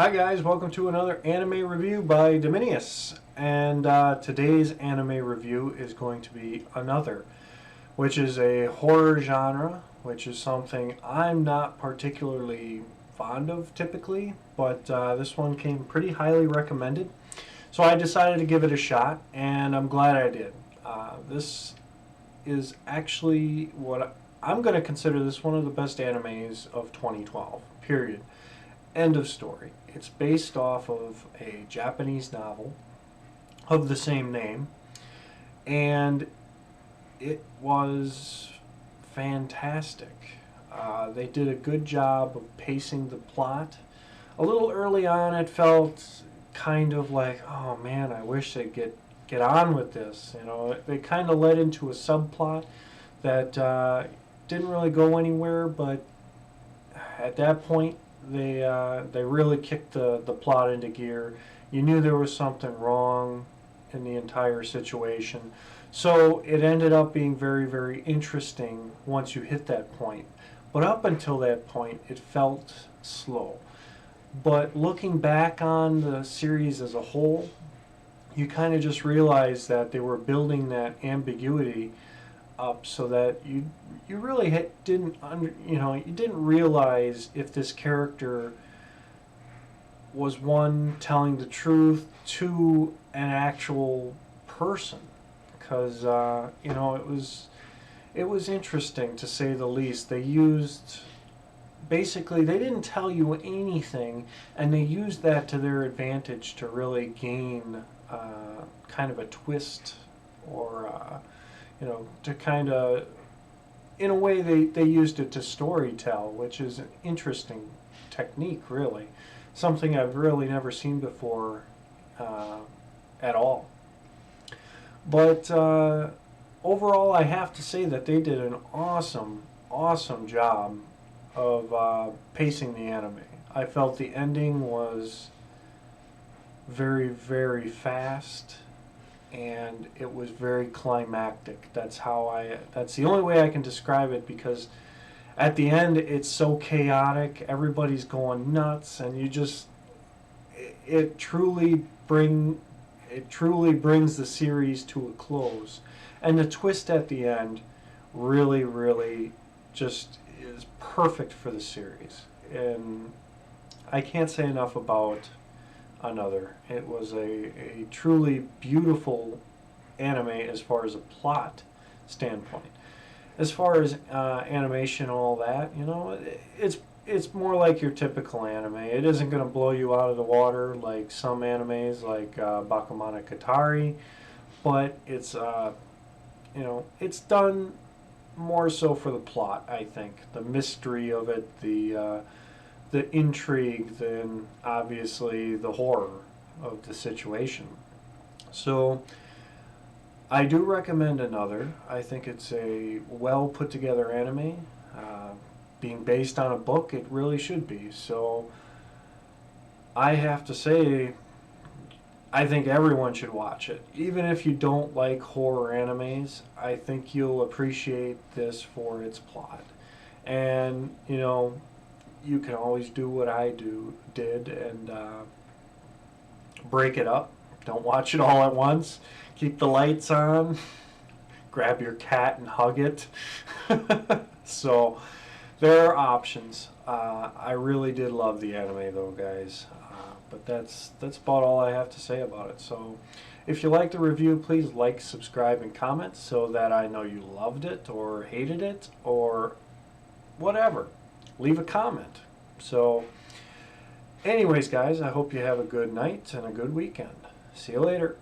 Hi guys, welcome to another anime review by Diminias. And today's anime review is going to be another, which is a horror genre, which is something I'm not particularly fond of typically, but this one came pretty highly recommended. So I decided to give it a shot, and I'm glad I did. This is actually what I'm going to consider this one of the best animes of 2012, period. End of story. It's based off of a Japanese novel of the same name, and it was fantastic. They did a good job of pacing the plot. A little early on, it felt kind of like, oh man, I wish they'd get on with this. You know, they kind of led into a subplot that didn't really go anywhere, but at that point, they really kicked the plot into gear. You knew there was something wrong in the entire situation. So it ended up being very, very interesting once you hit that point. But up until that point, it felt slow. But looking back on the series as a whole, you kind of just realize that they were building that ambiguity up so that you really you didn't realize if this character was one telling the truth to an actual person, because it was interesting to say the least. They used basically they didn't tell you anything, and they used that to their advantage to really gain kind of a twist, or to kind of, in a way, they used it to storytell, which is an interesting technique, really. Something I've really never seen before at all. But overall, I have to say that they did an awesome, awesome job of pacing the anime. I felt the ending was very, very fast, and it was very climactic. That's the only way I can describe it, because at the end it's so chaotic, everybody's going nuts, and it truly brings the series to a close. And the twist at the end really, really just is perfect for the series. And I can't say enough about another. It was a truly beautiful anime as far as a plot standpoint. As far as animation and all that, it's more like your typical anime. It isn't going to blow you out of the water like some animes, like Bakemonogatari, but it's done more so for the plot. I think the mystery of it, the intrigue, than obviously the horror of the situation. So I do recommend another. I think it's a well put together anime. Being based on a book, it really should be. So I have to say, I think everyone should watch it. Even if you don't like horror animes, I think you'll appreciate this for its plot. And, you can always do what I did, and break it up. Don't watch it all at once. Keep the lights on. Grab your cat and hug it. So there are options. I really did love the anime, though, guys. But that's about all I have to say about it. So if you liked the review, please like, subscribe, and comment so that I know you loved it or hated it or whatever. Leave a comment. So anyways, guys, I hope you have a good night and a good weekend. See you later.